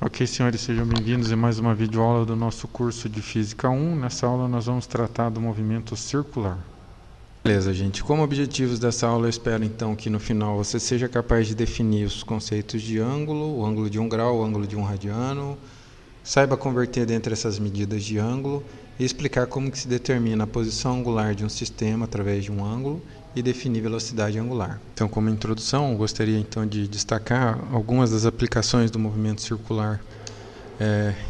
Ok, senhores, sejam bem-vindos a mais uma videoaula do nosso curso de Física 1. Nessa aula nós vamos tratar do movimento circular. Beleza, gente. Como objetivos dessa aula, eu espero então que no final você seja capaz de definir os conceitos de ângulo, o ângulo de 1 grau, o ângulo de 1 radiano, saiba converter dentre essas medidas de ângulo e explicar como que se determina a posição angular de um sistema através de um ângulo e definir velocidade angular. Então, como introdução, eu gostaria então de destacar algumas das aplicações do movimento circular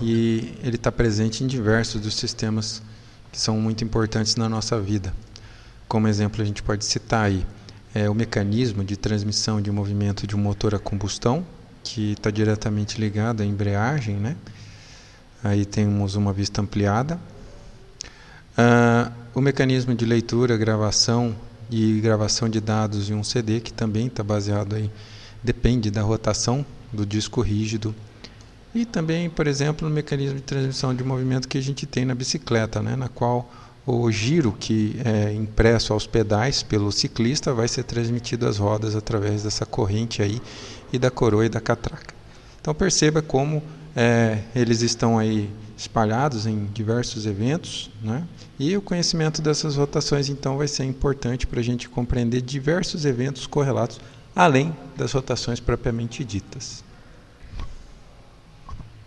e ele está presente em diversos dos sistemas que são muito importantes na nossa vida. Como exemplo, a gente pode citar aí o mecanismo de transmissão de movimento de um motor a combustão, que está diretamente ligado à embreagem, né? Aí temos uma vista ampliada. O mecanismo de leitura, gravação e gravação de dados em um CD, que também está baseado aí, depende da rotação do disco rígido. E também, por exemplo, no mecanismo de transmissão de movimento que a gente tem na bicicleta, né, na qual o giro que é impresso aos pedais pelo ciclista vai ser transmitido às rodas através dessa corrente aí e da coroa e da catraca. Então perceba como eles estão aí espalhados em diversos eventos, né? E o conhecimento dessas rotações então vai ser importante para a gente compreender diversos eventos correlatos além das rotações propriamente ditas.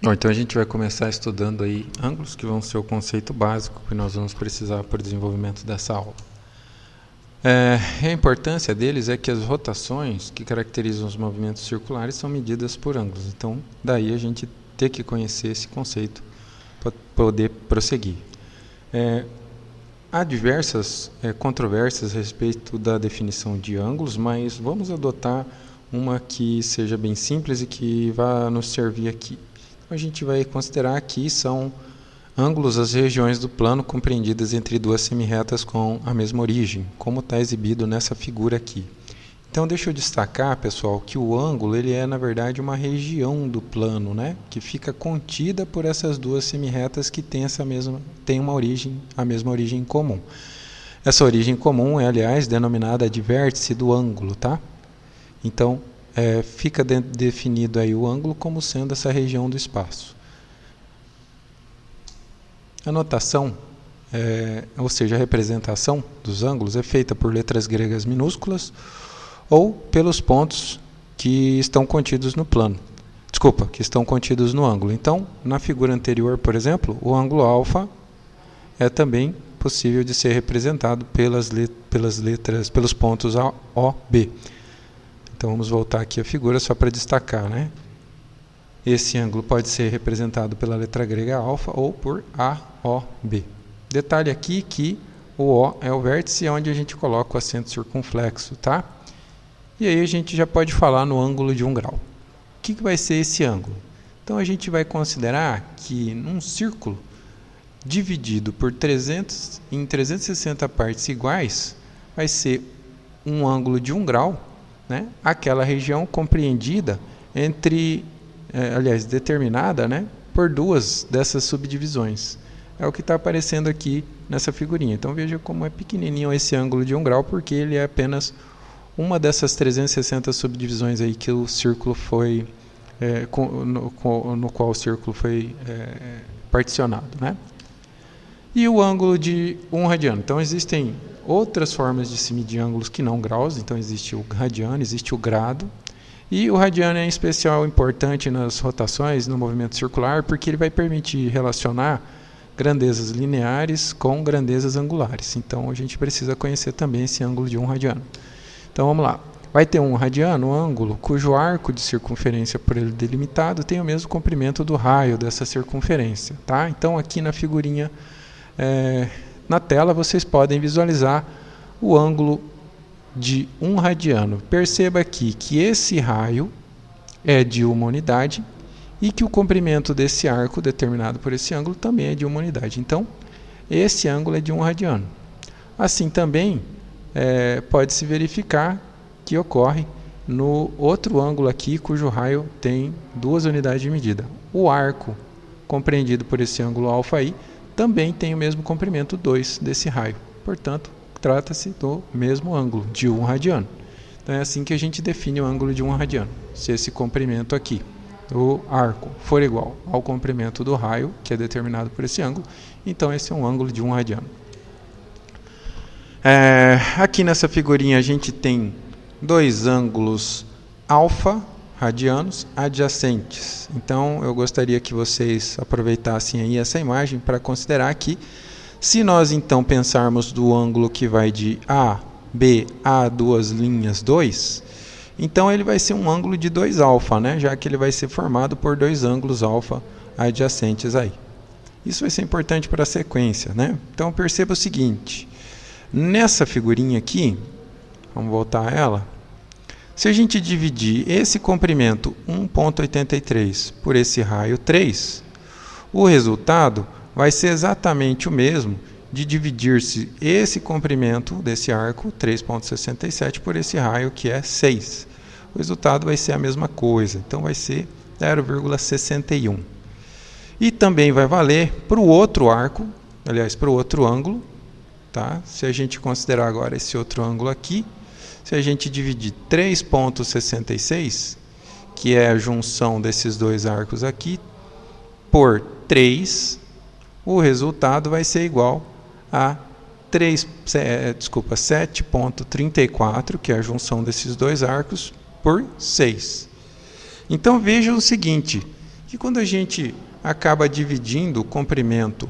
Bom, então a gente vai começar estudando aí ângulos, que vão ser o conceito básico que nós vamos precisar para o desenvolvimento dessa aula. A importância deles é que as rotações que caracterizam os movimentos circulares são medidas por ângulos. Então, daí a gente ter que conhecer esse conceito para poder prosseguir. Há diversas controvérsias a respeito da definição de ângulos, mas vamos adotar uma que seja bem simples e que vá nos servir aqui. A gente vai considerar aqui são ângulos as regiões do plano compreendidas entre duas semirretas com a mesma origem, como está exibido nessa figura aqui. Então deixa eu destacar, pessoal, que o ângulo ele é na verdade uma região do plano, né, que fica contida por essas duas semirretas que têm a mesma origem comum. Essa origem comum é, aliás, denominada de vértice do ângulo, tá? Então fica definido aí o ângulo como sendo essa região do espaço. A notação, ou seja, a representação dos ângulos é feita por letras gregas minúsculas ou pelos pontos que estão contidos no plano. Desculpa, que estão contidos no ângulo. Então, na figura anterior, por exemplo, o ângulo alfa é também possível de ser representado pelos pontos A, O, B. Então, vamos voltar aqui a figura só para destacar, né? Esse ângulo pode ser representado pela letra grega alfa ou por AOB. Detalhe aqui que o O é o vértice onde a gente coloca o acento circunflexo, tá? E aí a gente já pode falar no ângulo de 1 grau. O que vai ser esse ângulo? Então a gente vai considerar que num círculo dividido por 360 partes iguais vai ser um ângulo de 1 grau, né? Aquela região compreendida determinada, né, por duas dessas subdivisões. É o que está aparecendo aqui nessa figurinha. Então veja como é pequenininho esse ângulo de 1 grau, porque ele é apenas uma dessas 360 subdivisões aí que o círculo foi, no qual o círculo foi particionado, né? E o ângulo de 1 radiano. Então existem outras formas de se medir ângulos que não graus. Então existe o radiano, existe o grado. E o radiano é em especial importante nas rotações, no movimento circular, porque ele vai permitir relacionar grandezas lineares com grandezas angulares. Então a gente precisa conhecer também esse ângulo de 1 radiano. Então vamos lá. Vai ter um radiano, um ângulo, cujo arco de circunferência por ele delimitado tem o mesmo comprimento do raio dessa circunferência, tá? Então aqui na figurinha, na tela, vocês podem visualizar o ângulo de 1 radiano. Perceba aqui que esse raio é de uma unidade e que o comprimento desse arco determinado por esse ângulo também é de uma unidade. Então, esse ângulo é de 1 radiano. Assim também pode-se verificar que ocorre no outro ângulo aqui, cujo raio tem 2 unidades de medida. O arco compreendido por esse ângulo alfa aí também tem o mesmo comprimento 2 desse raio. Portanto, trata-se do mesmo ângulo, de 1 radiano. Então é assim que a gente define o ângulo de 1 radiano, se esse comprimento aqui, do arco for igual ao comprimento do raio, que é determinado por esse ângulo, então esse é um ângulo de 1 radiano. Aqui nessa figurinha a gente tem dois ângulos alfa radianos adjacentes. Então eu gostaria que vocês aproveitassem aí essa imagem para considerar que, se nós então pensarmos do ângulo que vai de A, B, a duas linhas 2, então ele vai ser um ângulo de 2 alfa, né? Já que ele vai ser formado por dois ângulos alfa adjacentes aí. Isso vai ser importante para a sequência, né? Então perceba o seguinte, nessa figurinha aqui, vamos voltar a ela, se a gente dividir esse comprimento 1,83 por esse raio 3, o resultado vai ser exatamente o mesmo de dividir-se esse comprimento desse arco 3,67 por esse raio que é 6. O resultado vai ser a mesma coisa, então vai ser 0,61. E também vai valer para o outro arco, aliás, para o outro ângulo, tá? Se a gente considerar agora esse outro ângulo aqui, se a gente dividir 3,66, que é a junção desses dois arcos aqui, por 3, o resultado vai ser igual a 7,34, que é a junção desses dois arcos, por 6. Então vejam o seguinte, que quando a gente acaba dividindo o comprimento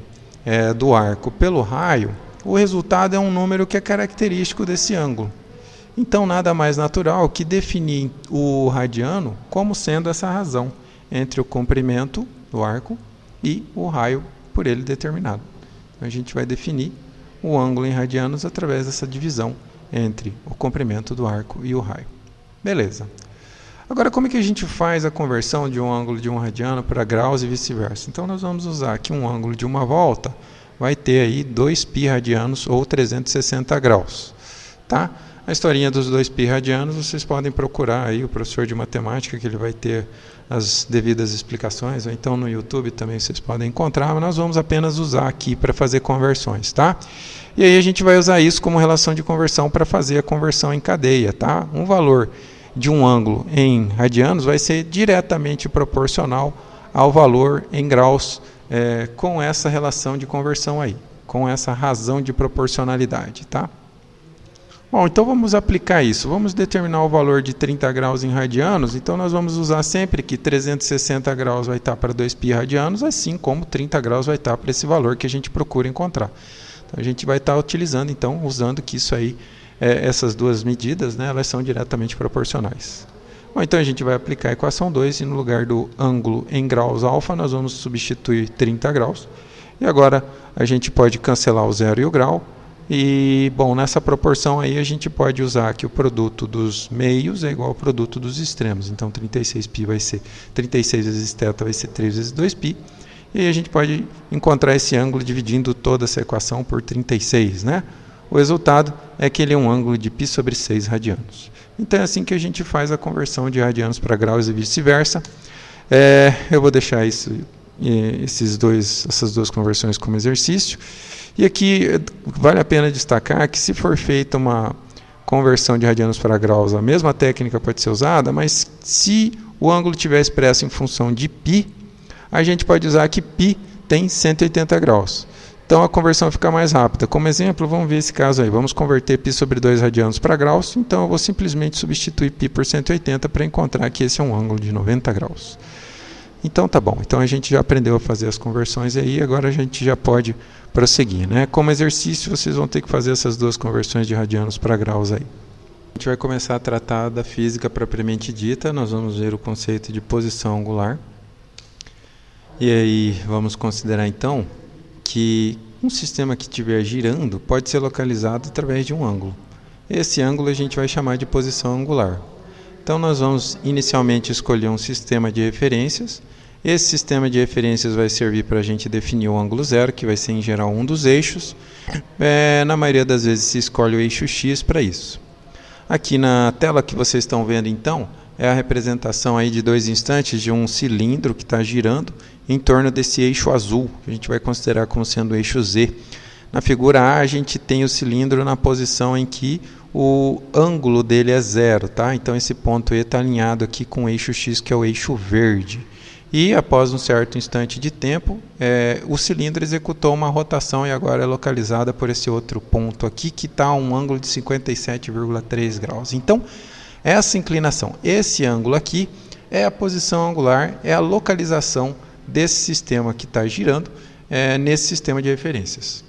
do arco pelo raio, o resultado é um número que é característico desse ângulo. Então nada mais natural que definir o radiano como sendo essa razão entre o comprimento do arco e o raio por ele determinado. Então a gente vai definir o ângulo em radianos através dessa divisão entre o comprimento do arco e o raio. Beleza. Agora, como é que a gente faz a conversão de um ângulo de 1 radiano para graus e vice-versa? Então nós vamos usar aqui um ângulo de uma volta, vai ter aí 2π radianos ou 360 graus. Tá? A historinha dos 2π radianos, vocês podem procurar aí o professor de matemática, que ele vai ter as devidas explicações, ou então no YouTube também vocês podem encontrar, mas nós vamos apenas usar aqui para fazer conversões, tá? E aí a gente vai usar isso como relação de conversão para fazer a conversão em cadeia, tá? Um valor de um ângulo em radianos vai ser diretamente proporcional ao valor em graus com essa relação de conversão aí, com essa razão de proporcionalidade, tá? Bom, então vamos aplicar isso. Vamos determinar o valor de 30 graus em radianos. Então nós vamos usar sempre que 360 graus vai estar para 2π radianos, assim como 30 graus vai estar para esse valor que a gente procura encontrar. Então a gente vai estar utilizando, então, usando que isso aí, essas duas medidas, né, elas são diretamente proporcionais. Bom, então a gente vai aplicar a equação 2 e no lugar do ângulo em graus alfa nós vamos substituir 30 graus. E agora a gente pode cancelar o zero e o grau. E, bom, nessa proporção aí a gente pode usar que o produto dos meios é igual ao produto dos extremos. Então 36π vai ser 36 vezes θ vai ser 3 vezes 2π. E aí a gente pode encontrar esse ângulo dividindo toda essa equação por 36, né? O resultado é que ele é um ângulo de π sobre 6 radianos. Então é assim que a gente faz a conversão de radianos para graus e vice-versa. Eu vou deixar essas duas conversões como exercício. E aqui vale a pena destacar que, se for feita uma conversão de radianos para graus, a mesma técnica pode ser usada, mas se o ângulo estiver expresso em função de π, a gente pode usar que π tem 180 graus. Então a conversão fica mais rápida. Como exemplo, vamos ver esse caso aí. Vamos converter π sobre 2 radianos para graus, então eu vou simplesmente substituir π por 180 para encontrar que esse é um ângulo de 90 graus. Então tá bom, então a gente já aprendeu a fazer as conversões aí, agora a gente já pode prosseguir, né? Como exercício vocês vão ter que fazer essas duas conversões de radianos para graus aí. A gente vai começar a tratar da física propriamente dita, nós vamos ver o conceito de posição angular. E aí vamos considerar então que um sistema que estiver girando pode ser localizado através de um ângulo. Esse ângulo a gente vai chamar de posição angular. Então nós vamos inicialmente escolher um sistema de referências. Esse sistema de referências vai servir para a gente definir o ângulo zero, que vai ser em geral um dos eixos. Na maioria das vezes se escolhe o eixo X para isso. Aqui na tela que vocês estão vendo então, é a representação aí de 2 instantes de um cilindro que está girando em torno desse eixo azul, que a gente vai considerar como sendo o eixo Z. Na figura A a gente tem o cilindro na posição em que o ângulo dele é zero, tá? Então esse ponto E está alinhado aqui com o eixo X, que é o eixo verde. E após um certo instante de tempo, o cilindro executou uma rotação e agora é localizada por esse outro ponto aqui, que está a um ângulo de 57,3 graus. Então, essa inclinação, esse ângulo aqui, é a posição angular, é a localização desse sistema que está girando nesse sistema de referências.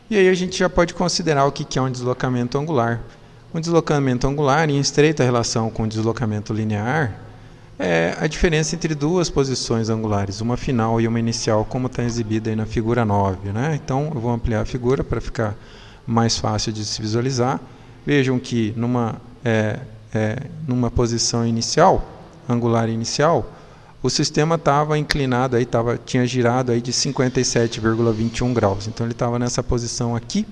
E aí a gente já pode considerar o que é um deslocamento angular. Um deslocamento angular, em estreita relação com o deslocamento linear, é a diferença entre duas posições angulares, uma final e uma inicial, como está exibida aí na figura 9. Né? Então, eu vou ampliar a figura para ficar mais fácil de se visualizar. Vejam que numa posição inicial, angular inicial, o sistema estava inclinado, tinha girado aí de 57,21 graus. Então, ele estava nessa posição aqui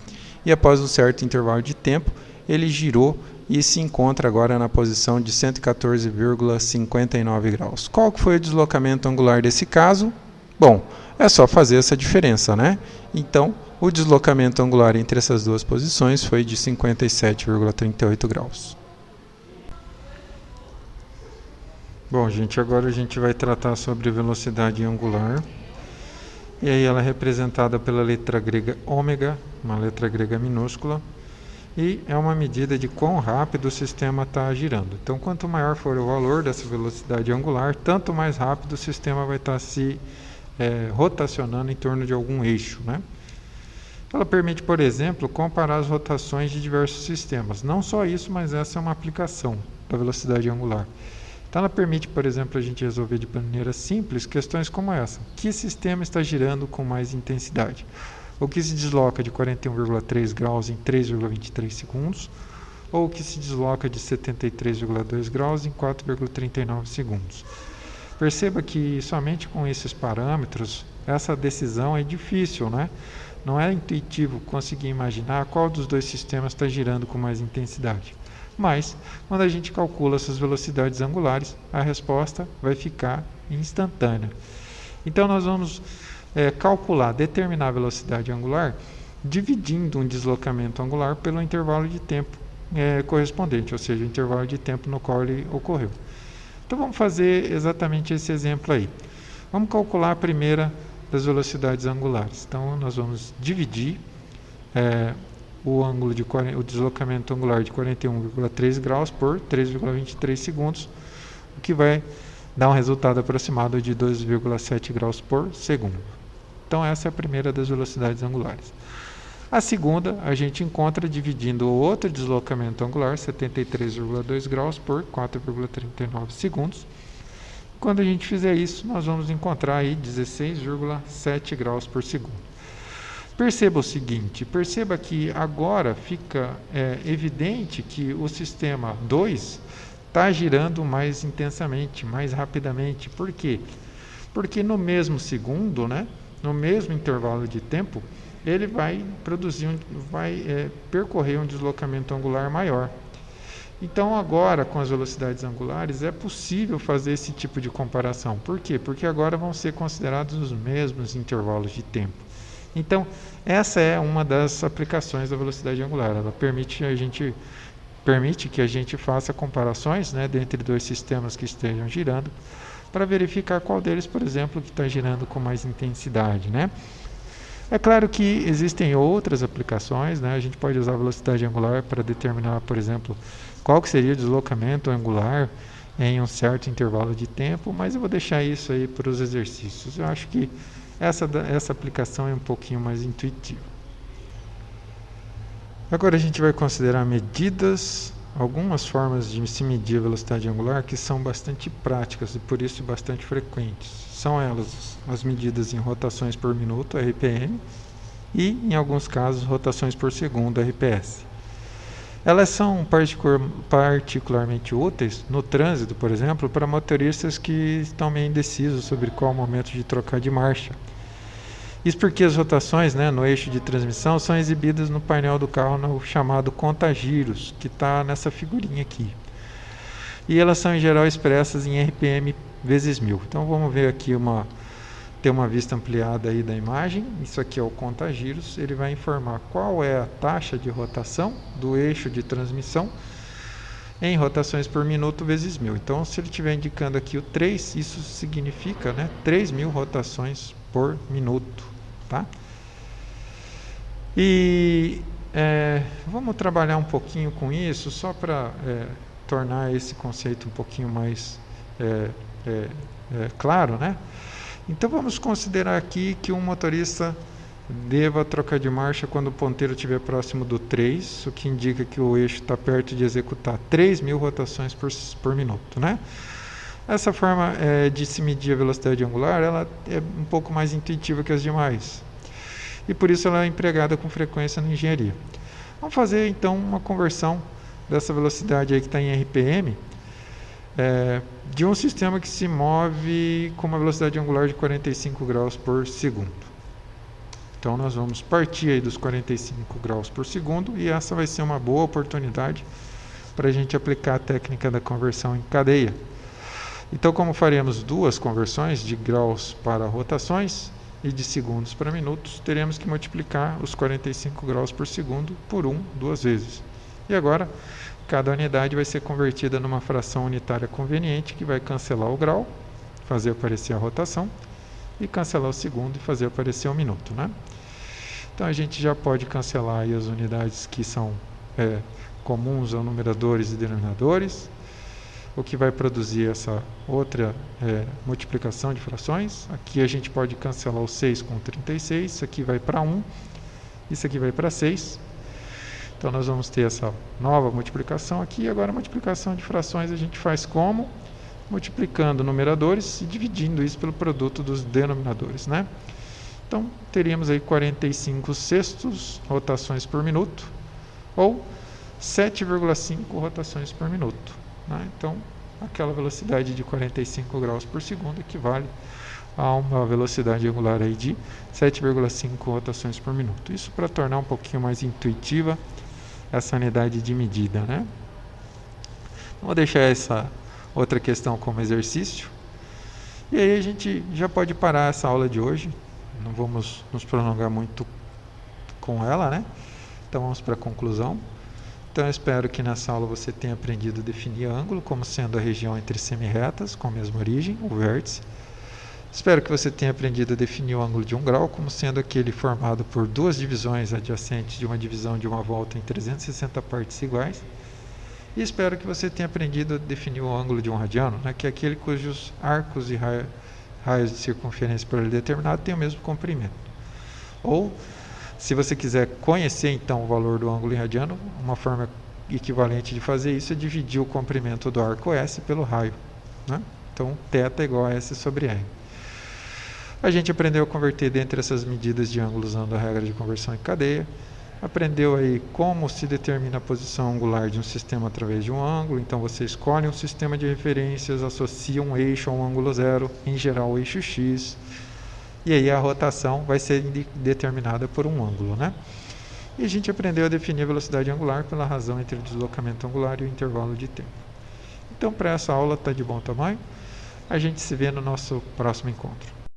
e após um certo intervalo de tempo, ele girou e se encontra agora na posição de 114,59 graus. Qual que foi o deslocamento angular desse caso? Bom, é só fazer essa diferença, né? Então, o deslocamento angular entre essas duas posições foi de 57,38 graus. Bom, gente, agora a gente vai tratar sobre velocidade angular. E aí ela é representada pela letra grega ômega, uma letra grega minúscula. E é uma medida de quão rápido o sistema está girando. Então, quanto maior for o valor dessa velocidade angular, tanto mais rápido o sistema vai estar se rotacionando em torno de algum eixo, né? Ela permite, por exemplo, comparar as rotações de diversos sistemas. Não só isso, mas essa é uma aplicação da velocidade angular. Então, ela permite, por exemplo, a gente resolver de maneira simples questões como essa. Que sistema está girando com mais intensidade? O que se desloca de 41,3 graus em 3,23 segundos, ou o que se desloca de 73,2 graus em 4,39 segundos. Perceba que somente com esses parâmetros, essa decisão é difícil, né? Não é intuitivo conseguir imaginar qual dos dois sistemas está girando com mais intensidade. Mas, quando a gente calcula essas velocidades angulares, a resposta vai ficar instantânea. Então, nós vamos determinar a velocidade angular dividindo um deslocamento angular pelo intervalo de tempo correspondente, ou seja, o intervalo de tempo no qual ele ocorreu. Então vamos fazer exatamente esse exemplo aí. Vamos calcular a primeira das velocidades angulares. Então nós vamos dividir o deslocamento angular de 41,3 graus por 3,23 segundos, o que vai dar um resultado aproximado de 2,7 graus por segundo. Então essa é a primeira das velocidades angulares. A segunda a gente encontra dividindo o outro deslocamento angular, 73,2 graus por 4,39 segundos. Quando a gente fizer isso, nós vamos encontrar aí 16,7 graus por segundo. Perceba o seguinte, perceba que agora fica evidente que o sistema 2 está girando mais intensamente, mais rapidamente. Por quê? Porque no mesmo segundo, né, no mesmo intervalo de tempo, ele vai percorrer um deslocamento angular maior. Então agora, com as velocidades angulares, é possível fazer esse tipo de comparação. Por quê? Porque agora vão ser considerados os mesmos intervalos de tempo. Então, essa é uma das aplicações da velocidade angular. Ela permite que a gente faça comparações, né, dentre dois sistemas que estejam girando, para verificar qual deles, por exemplo, que está girando com mais intensidade, né? É claro que existem outras aplicações, né? A gente pode usar a velocidade angular para determinar, por exemplo, qual que seria o deslocamento angular em um certo intervalo de tempo, mas eu vou deixar isso aí para os exercícios. Eu acho que essa aplicação é um pouquinho mais intuitiva. Agora a gente vai considerar algumas formas de se medir a velocidade angular que são bastante práticas e por isso bastante frequentes. São elas as medidas em rotações por minuto, RPM, e em alguns casos rotações por segundo, RPS. Elas são particularmente úteis no trânsito, por exemplo, para motoristas que estão meio indecisos sobre qual o momento de trocar de marcha. Isso porque as rotações, né, no eixo de transmissão são exibidas no painel do carro no chamado contagiros, que está nessa figurinha aqui. E elas são em geral expressas em RPM vezes 1000. Então vamos ver aqui ter uma vista ampliada aí da imagem. Isso aqui é o contagiros. Ele vai informar qual é a taxa de rotação do eixo de transmissão em rotações por minuto vezes 1000. Então, se ele estiver indicando aqui o 3, isso significa, né, 3.000 rotações por minuto, tá? E vamos trabalhar um pouquinho com isso, só para tornar esse conceito um pouquinho mais claro, né? Então, vamos considerar aqui que um motorista deva trocar de marcha quando o ponteiro estiver próximo do 3, o que indica que o eixo está perto de executar 3.000 rotações por minuto, né? Essa forma de se medir a velocidade angular, ela é um pouco mais intuitiva que as demais, e por isso ela é empregada com frequência na engenharia. Vamos fazer então uma conversão dessa velocidade aí que está em RPM, de um sistema que se move com uma velocidade angular de 45 graus por segundo. Então nós vamos partir aí dos 45 graus por segundo, e essa vai ser uma boa oportunidade para a gente aplicar a técnica da conversão em cadeia. Então, como faremos duas conversões de graus para rotações e de segundos para minutos, teremos que multiplicar os 45 graus por segundo por 1 duas vezes. E agora, cada unidade vai ser convertida numa fração unitária conveniente, que vai cancelar o grau, fazer aparecer a rotação, e cancelar o segundo e fazer aparecer o minuto, né? Então, a gente já pode cancelar aí as unidades que são comuns a numeradores e denominadores, o que vai produzir essa outra multiplicação de frações. Aqui a gente pode cancelar o 6 com 36, isso aqui vai para 1, isso aqui vai para 6. Então nós vamos ter essa nova multiplicação aqui. Agora a multiplicação de frações a gente faz como? Multiplicando numeradores e dividindo isso pelo produto dos denominadores, né? Então teríamos aí 45 sextos rotações por minuto, ou 7,5 rotações por minuto, né? Então aquela velocidade de 45 graus por segundo equivale a uma velocidade angular aí de 7,5 rotações por minuto. Isso para tornar um pouquinho mais intuitiva essa unidade de medida, né? Vou deixar essa outra questão como exercício, e aí a gente já pode parar essa aula de hoje. Não vamos nos prolongar muito com ela, né? Então vamos para a conclusão. Então eu espero que nessa aula você tenha aprendido a definir ângulo como sendo a região entre semirretas com a mesma origem, o vértice. Espero que você tenha aprendido a definir o ângulo de 1 grau como sendo aquele formado por duas divisões adjacentes de uma divisão de uma volta em 360 partes iguais. E espero que você tenha aprendido a definir o ângulo de 1 radiano, né, que é aquele cujos arcos e raios de circunferência por ele determinado têm o mesmo comprimento. Ou, se você quiser conhecer então o valor do ângulo em radiano, uma forma equivalente de fazer isso é dividir o comprimento do arco S pelo raio, né? Então, θ é igual a S sobre R. A gente aprendeu a converter dentre essas medidas de ângulo usando a regra de conversão em cadeia. Aprendeu aí como se determina a posição angular de um sistema através de um ângulo. Então você escolhe um sistema de referências, associa um eixo a um ângulo zero, em geral o eixo X, e aí a rotação vai ser determinada por um ângulo, né? E a gente aprendeu a definir a velocidade angular pela razão entre o deslocamento angular e o intervalo de tempo. Então, para essa aula está de bom tamanho. A gente se vê no nosso próximo encontro.